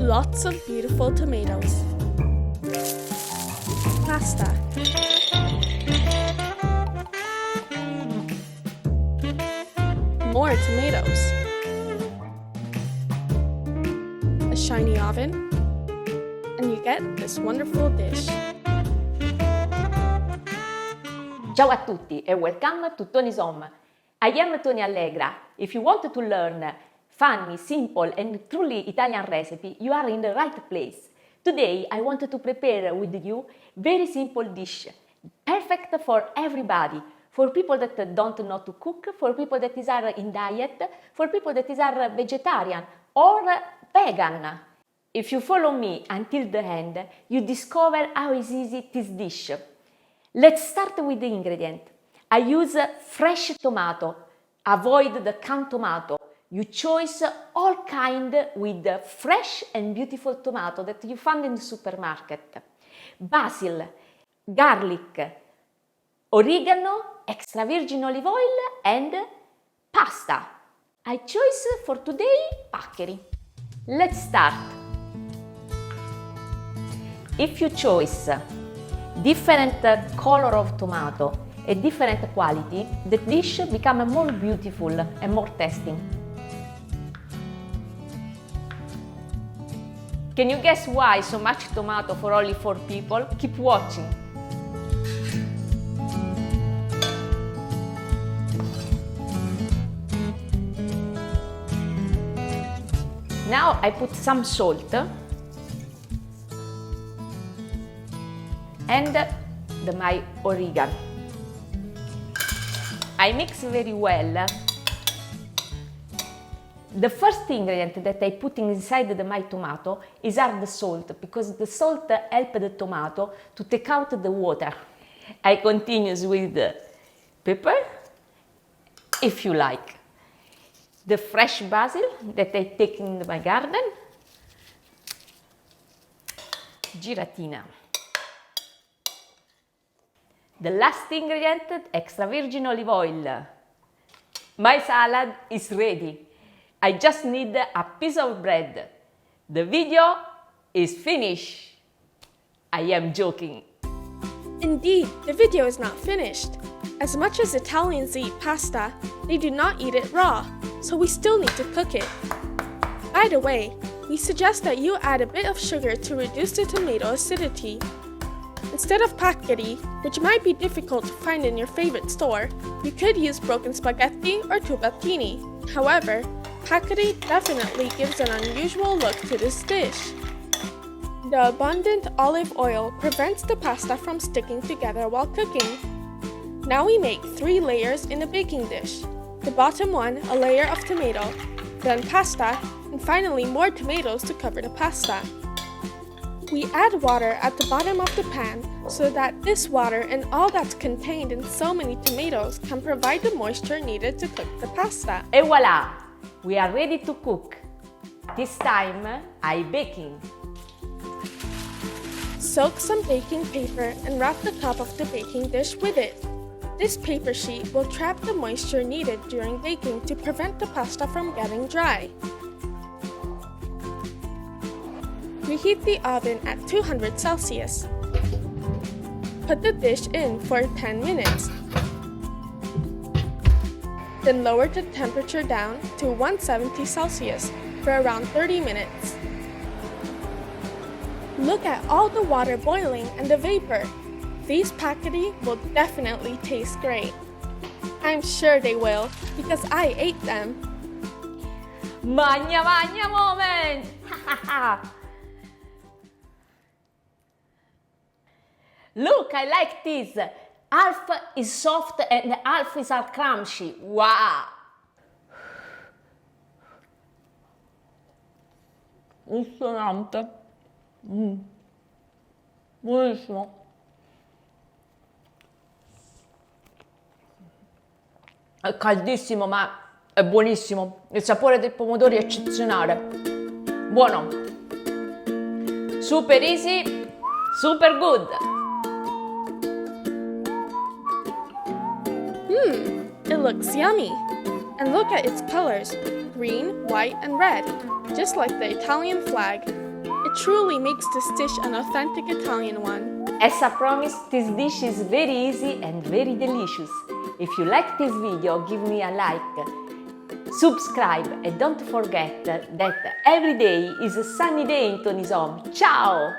Lots of beautiful tomatoes. Pasta. More tomatoes. A shiny oven. And you get this wonderful dish. Ciao a tutti and welcome to Tony's Home. I am Tony Allegra. If you want to learn funny, simple and truly Italian recipe, you are in the right place. Today I wanted to prepare with you very simple dish, perfect for everybody, for people that don't know to cook, for people that are in diet, for people that are vegetarian or vegan. If you follow me until the end, you discover how is easy this dish. Let's start with the ingredient. I use fresh tomato. Avoid the canned tomato. You choose all kind with fresh and beautiful tomato that you find in the supermarket. Basil, garlic, oregano, extra virgin olive oil and pasta. I choose for today paccheri. Let's start. If you choose different color of tomato a different quality, the dish becomes more beautiful and more tasty. Can you guess why so much tomato for only 4 people? Keep watching. Now I put some salt and my oregano. I mix very well. The first ingredient that I put inside my tomato is the salt, because the salt helps the tomato to take out the water. I continue with the pepper, if you like. The fresh basil that I take in my garden. Giratina. The last ingredient, extra virgin olive oil. My salad is ready. I just need a piece of bread. The video is finished. I am joking. Indeed, the video is not finished. As much as Italians eat pasta, they do not eat it raw, so we still need to cook it. By the way, we suggest that you add a bit of sugar to reduce the tomato acidity. Instead of paccheri, which might be difficult to find in your favorite store, you could use broken spaghetti or tubattini. However, paccheri definitely gives an unusual look to this dish. The abundant olive oil prevents the pasta from sticking together while cooking. Now we make 3 layers in a baking dish. The bottom one, a layer of tomato, then pasta, and finally more tomatoes to cover the pasta. We add water at the bottom of the pan so that this water and all that's contained in so many tomatoes can provide the moisture needed to cook the pasta. Et voila! We are ready to cook. This time, I baking. Soak some baking paper and wrap the top of the baking dish with it. This paper sheet will trap the moisture needed during baking to prevent the pasta from getting dry. Reheat the oven at 200 Celsius. Put the dish in for 10 minutes. Then lower the temperature down to 170 Celsius for around 30 minutes. Look at all the water boiling and the vapor. These paccheri will definitely taste great. I'm sure they will, because I ate them. Magna magna moment! Look, I like this. Half is soft and half is crunchy. Wow! Impressionante. Buonissimo. È caldissimo, ma è buonissimo. Il sapore dei pomodori è eccezionale. Buono. Super easy, super good. It looks yummy. And look at its colors, green, white, and red, just like the Italian flag. It truly makes this dish an authentic Italian one. As I promised, this dish is very easy and very delicious. If you like this video, give me a like, subscribe, and don't forget that every day is a sunny day in Tony's home. Ciao!